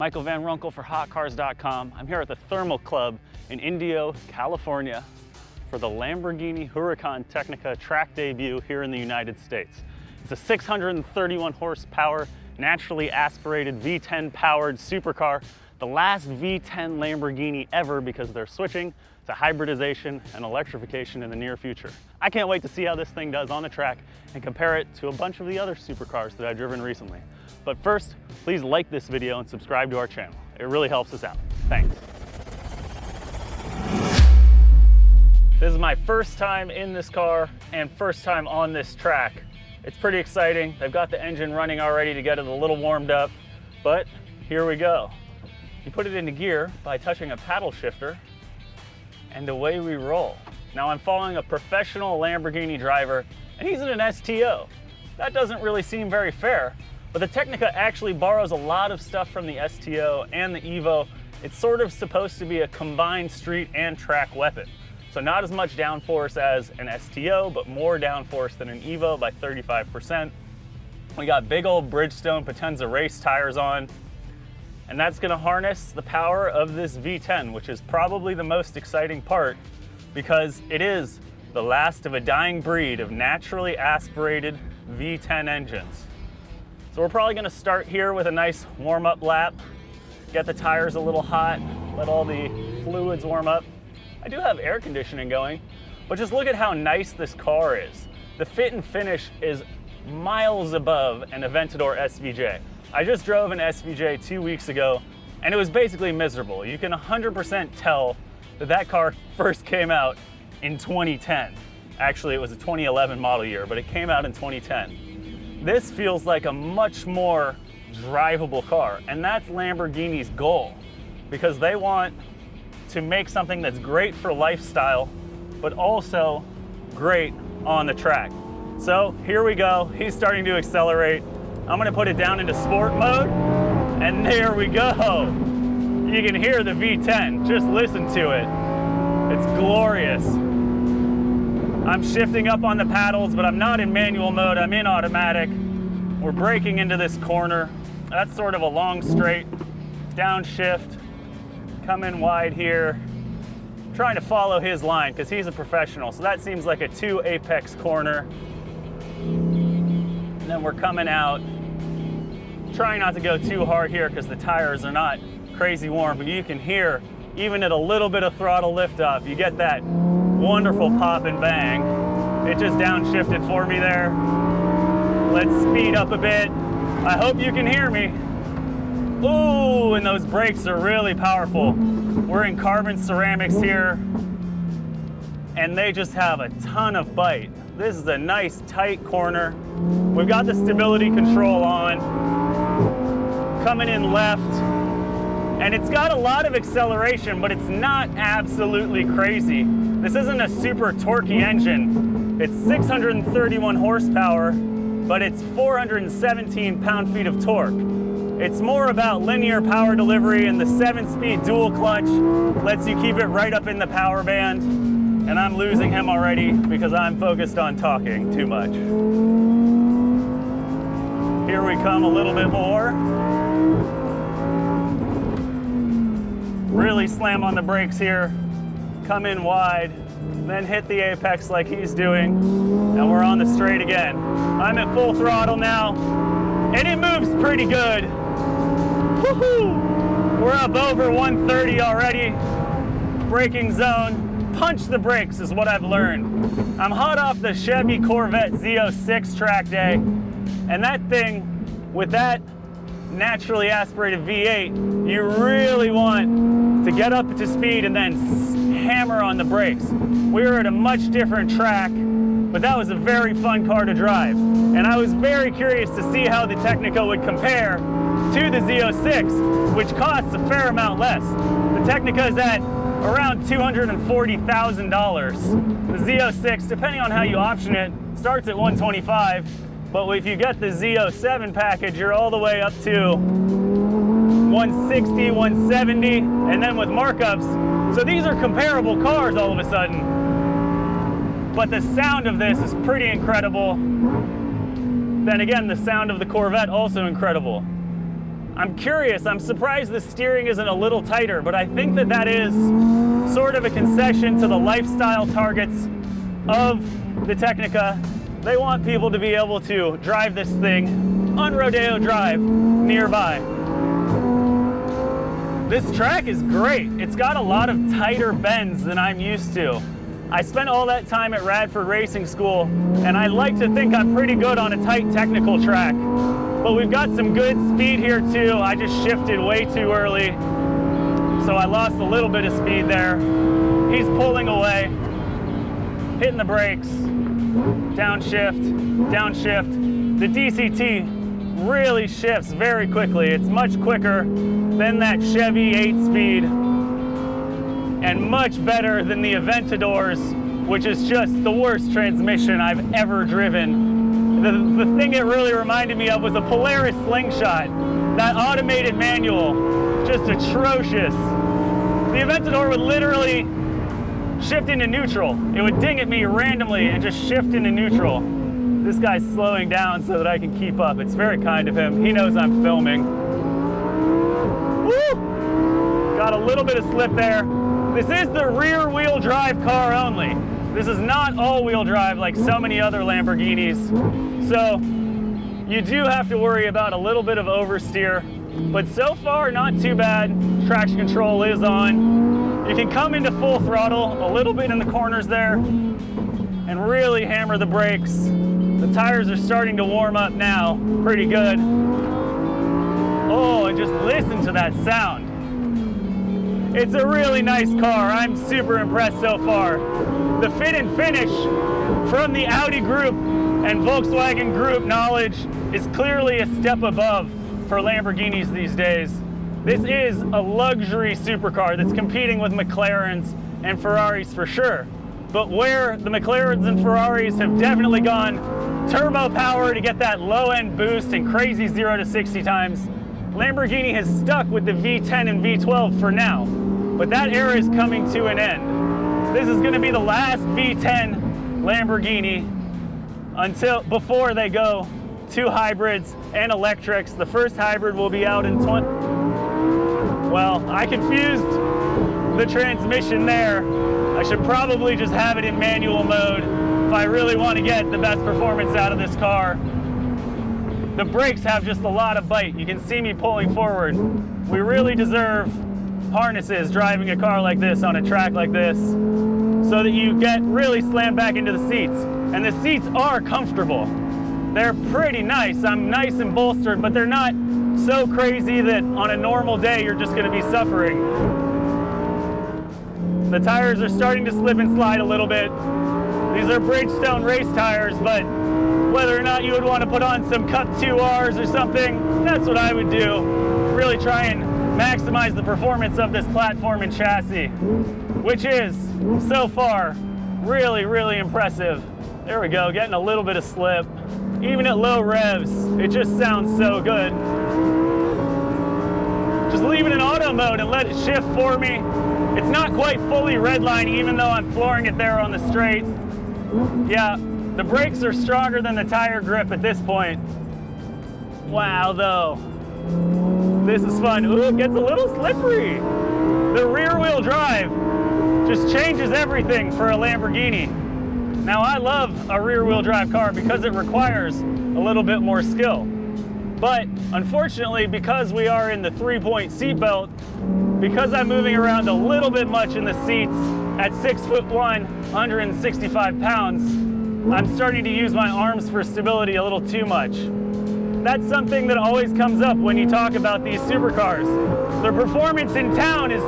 Michael Van Runkle for HotCars.com. I'm here at the Thermal Club in Indio, California for the Lamborghini Huracan Tecnica track debut here in the United States. It's a 631 horsepower, naturally aspirated V10 powered supercar, the last V10 Lamborghini ever because they're switching to hybridization and electrification in the near future. I can't wait to see how this thing does on the track and compare it to a bunch of the other supercars that I've driven recently. But first, please like this video and subscribe to our channel. It really helps us out. Thanks. This is my first time in this car and first time on this track. It's pretty exciting. They've got the engine running already to get it a little warmed up, but here we go. You put it into gear by touching a paddle shifter and away we roll. Now I'm following a professional Lamborghini driver and he's in an STO. That doesn't really seem very fair. But the Tecnica actually borrows a lot of stuff from the STO and the Evo. It's sort of supposed to be a combined street and track weapon. So not as much downforce as an STO, but more downforce than an Evo by 35%. We got big old Bridgestone Potenza race tires on, and that's gonna harness the power of this V10, which is probably the most exciting part because it is the last of a dying breed of naturally aspirated V10 engines. So we're probably gonna start here with a nice warm-up lap, get the tires a little hot, let all the fluids warm up. I do have air conditioning going, but just look at how nice this car is. The fit and finish is miles above an Aventador SVJ. I just drove an SVJ 2 weeks ago, and it was basically miserable. You can 100% tell that that car first came out in 2010. Actually, it was a 2011 model year, but it came out in 2010. This feels like a much more drivable car, and that's Lamborghini's goal because they want to make something that's great for lifestyle, but also great on the track. So here we go. He's starting to accelerate. I'm gonna put it down into sport mode, and there we go. You can hear the V10, just listen to it. It's glorious. I'm shifting up on the paddles, but I'm not in manual mode, I'm in automatic. We're braking into this corner. That's sort of a long straight, downshift, come in wide here. I'm trying to follow his line because he's a professional, so that seems like a 2 apex corner. And then we're coming out. Trying not to go too hard here because the tires are not crazy warm, but you can hear, even at a little bit of throttle liftoff, you get that wonderful pop and bang. It just downshifted for me there. Let's speed up a bit. I hope you can hear me. Ooh, and those brakes are really powerful. We're in carbon ceramics here, and they just have a ton of bite. This is a nice tight corner. We've got the stability control on. Coming in left, and it's got a lot of acceleration, but it's not absolutely crazy. This isn't a super torquey engine. It's 631 horsepower, but it's 417 pound-feet of torque. It's more about linear power delivery, and the 7-speed dual clutch lets you keep it right up in the power band. And I'm losing him already because I'm focused on talking too much. Here we come a little bit more. Really slam on the brakes here, come in wide, then hit the apex like he's doing, and we're on the straight again. I'm at full throttle now, and it moves pretty good. Woohoo! We're up over 130 already. Braking zone, punch the brakes is what I've learned. I'm hot off the Chevy Corvette Z06 track day, and that thing, with that naturally aspirated V8, you really want to get up to speed and then hammer on the brakes. We were at a much different track, but that was a very fun car to drive. And I was very curious to see how the Tecnica would compare to the Z06, which costs a fair amount less. The Tecnica is at around $240,000. The Z06, depending on how you option it, starts at $125,000. But if you get the Z07 package, you're all the way up to $160,000, $170,000, and then with markups. So these are comparable cars all of a sudden. But the sound of this is pretty incredible. Then again, the sound of the Corvette also incredible. I'm curious, I'm surprised the steering isn't a little tighter, but I think that that is sort of a concession to the lifestyle targets of the Tecnica. They want people to be able to drive this thing on Rodeo Drive nearby. This track is great. It's got a lot of tighter bends than I'm used to. I spent all that time at Radford Racing School, and I like to think I'm pretty good on a tight technical track. But we've got some good speed here too. I just shifted way too early, so I lost a little bit of speed there. He's pulling away, hitting the brakes, downshift, downshift. The DCT really shifts very quickly. It's much quicker than that Chevy 8-speed and much better than the Aventadors, which is just the worst transmission I've ever driven. The thing it really reminded me of was a Polaris Slingshot. That automated manual, just atrocious. The Aventador would literally shift into neutral. It would ding at me randomly and just shift into neutral. This guy's slowing down so that I can keep up. It's very kind of him. He knows I'm filming. Woo! Got a little bit of slip there. This is the rear wheel drive car only. This is not all-wheel drive like so many other Lamborghinis. So you do have to worry about a little bit of oversteer, but so far not too bad. Traction control is on. You can come into full throttle a little bit in the corners there and really hammer the brakes. The tires are starting to warm up now, pretty good. Oh, and just listen to that sound. It's a really nice car. I'm super impressed so far. The fit and finish from the Audi group and Volkswagen group knowledge is clearly a step above for Lamborghinis these days. This is a luxury supercar that's competing with McLarens and Ferraris for sure. But where the McLarens and Ferraris have definitely gone turbo power to get that low-end boost and crazy 0 to 60 times, Lamborghini has stuck with the V10 and V12 for now. But that era is coming to an end. This is going to be the last V10 Lamborghini before they go to hybrids and electrics. The first hybrid will be out in well, I confused the transmission there. I should probably just have it in manual mode if I really want to get the best performance out of this car. The brakes have just a lot of bite. You can see me pulling forward. We really deserve harnesses driving a car like this on a track like this so that you get really slammed back into the seats. And the seats are comfortable. They're pretty nice. I'm nice and bolstered, but they're not so crazy that on a normal day you're just gonna be suffering. The tires are starting to slip and slide a little bit. These are Bridgestone race tires, but whether or not you would want to put on some Cup 2Rs or something, that's what I would do. Really try and maximize the performance of this platform and chassis, which is, so far, really, really impressive. There we go, getting a little bit of slip. Even at low revs, it just sounds so good. Just leave it in auto mode and let it shift for me. It's not quite fully redline, even though I'm flooring it there on the straight. Yeah, the brakes are stronger than the tire grip at this point. Wow, though. This is fun. Ooh, it gets a little slippery. The rear wheel drive just changes everything for a Lamborghini. Now, I love a rear wheel drive car because it requires a little bit more skill. But unfortunately, because we are in the 3-point seatbelt, because I'm moving around a little bit much in the seats at 6'1", 165 pounds, I'm starting to use my arms for stability a little too much. That's something that always comes up when you talk about these supercars. The performance in town is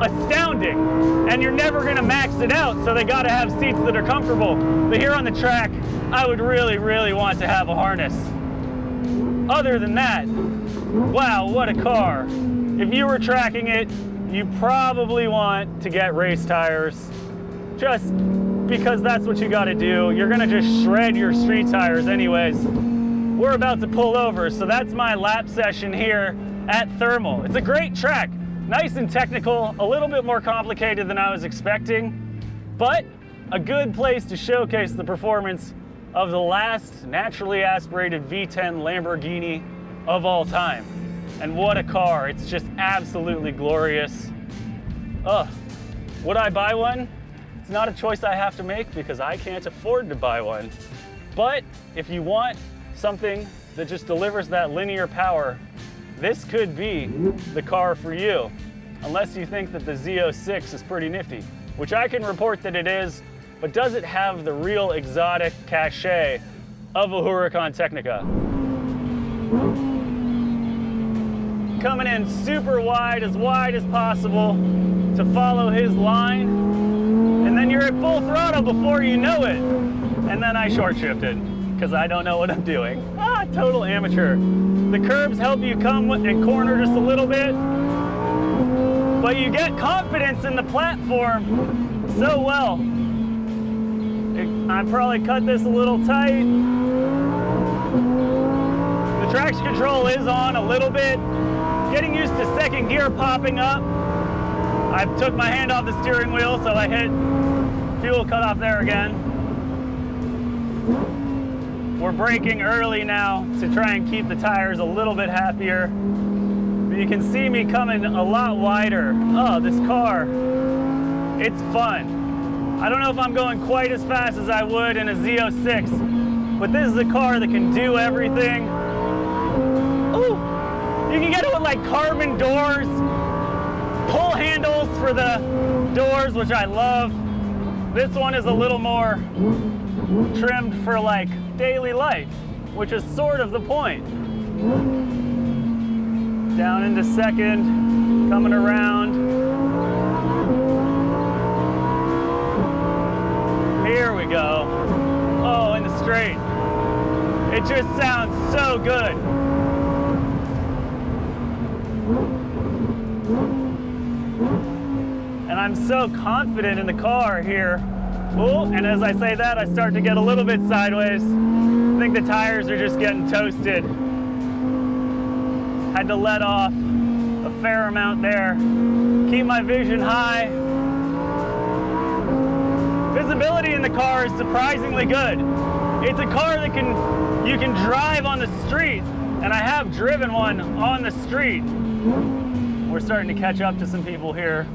astounding, and you're never gonna max it out, so they gotta have seats that are comfortable. But here on the track, I would really, really want to have a harness. Other than that, wow, what a car. If you were tracking it, you probably want to get race tires, just because that's what you gotta do. You're gonna just shred your street tires anyways. We're about to pull over, so that's my lap session here at Thermal. It's a great track, nice and technical, a little bit more complicated than I was expecting, but a good place to showcase the performance of the last naturally aspirated V10 Lamborghini of all time. And what a car. It's just absolutely glorious. Would I buy one? It's not a choice I have to make because I can't afford to buy one. But if you want something that just delivers that linear power, this could be the car for you. Unless you think that the Z06 is pretty nifty, which I can report that it is, but does it have the real exotic cachet of a Huracan Tecnica? Coming in super wide as possible to follow his line, and then you're at full throttle before you know it. And then I short shifted because I don't know what I'm doing. Total amateur. The curbs help you come and corner just a little bit, but you get confidence in the platform so well. I probably cut this a little tight. The traction control is on a little bit. Getting used to second gear popping up. I took my hand off the steering wheel, so I hit fuel cutoff there again. We're braking early now to try and keep the tires a little bit happier. But you can see me coming a lot wider. This car, it's fun. I don't know if I'm going quite as fast as I would in a Z06, but this is a car that can do everything. Ooh, you can get it with like carbon doors, pull handles for the doors, which I love. This one is a little more trimmed for like daily life, which is sort of the point. Down into second, coming around. Here we go. Oh, in the straight. It just sounds so good. And I'm so confident in the car here. Oh, and as I say that, I start to get a little bit sideways. I think the tires are just getting toasted. Had to let off a fair amount there. Keep my vision high. Visibility in the car is surprisingly good. It's a car that you can drive on the street, and I have driven one on the street. We're starting to catch up to some people here.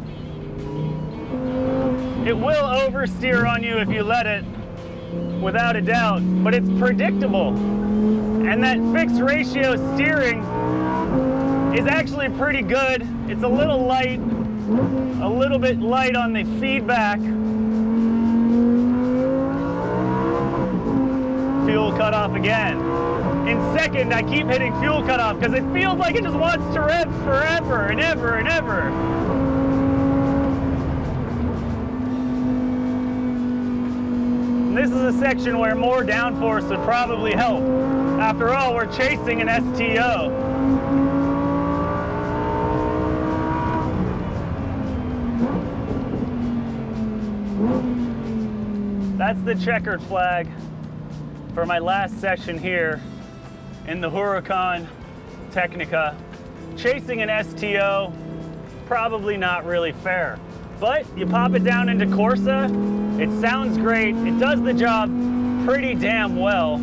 It will oversteer on you if you let it, without a doubt, but it's predictable. And that fixed ratio steering is actually pretty good. It's a little light, a little bit light on the feedback. Fuel cutoff again. In second, I keep hitting fuel cutoff because it feels like it just wants to rev forever and ever and ever. And this is a section where more downforce would probably help. After all, we're chasing an STO. That's the checkered flag for my last session here in the Huracan Tecnica. Chasing an STO, probably not really fair. But you pop it down into Corsa, it sounds great, it does the job pretty damn well.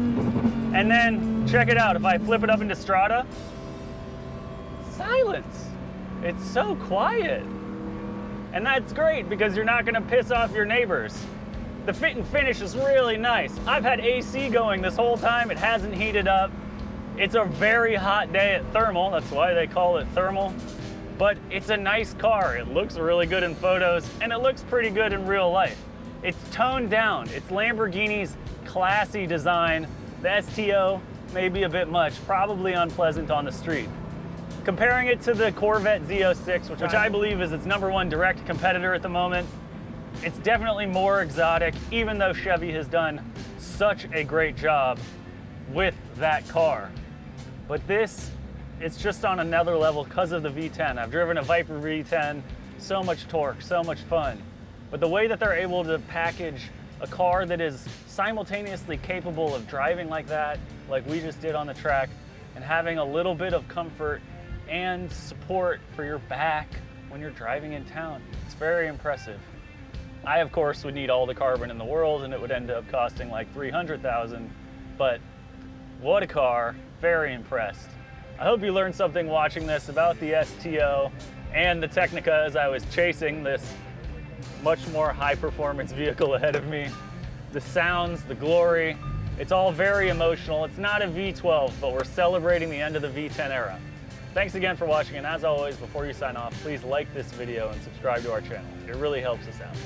And then, check it out, if I flip it up into Strada, silence. It's so quiet. And that's great because you're not gonna piss off your neighbors. The fit and finish is really nice. I've had AC going this whole time, it hasn't heated up. It's a very hot day at thermal, that's why they call it thermal. But it's a nice car. It looks really good in photos, and it looks pretty good in real life. It's toned down. It's Lamborghini's classy design. The STO may be a bit much, probably unpleasant on the street. Comparing it to the Corvette Z06, which I believe is its #1 direct competitor at the moment, it's definitely more exotic, even though Chevy has done such a great job with that car. But this, it's just on another level because of the V10. I've driven a Viper V10, so much torque, so much fun. But the way that they're able to package a car that is simultaneously capable of driving like that, like we just did on the track, and having a little bit of comfort and support for your back when you're driving in town, it's very impressive. I, of course, would need all the carbon in the world and it would end up costing like $300,000, but what a car, very impressed. I hope you learned something watching this about the STO and the Tecnica as I was chasing this much more high performance vehicle ahead of me. The sounds, the glory, it's all very emotional. It's not a V12, but we're celebrating the end of the V10 era. Thanks again for watching, and as always, before you sign off, please like this video and subscribe to our channel. It really helps us out.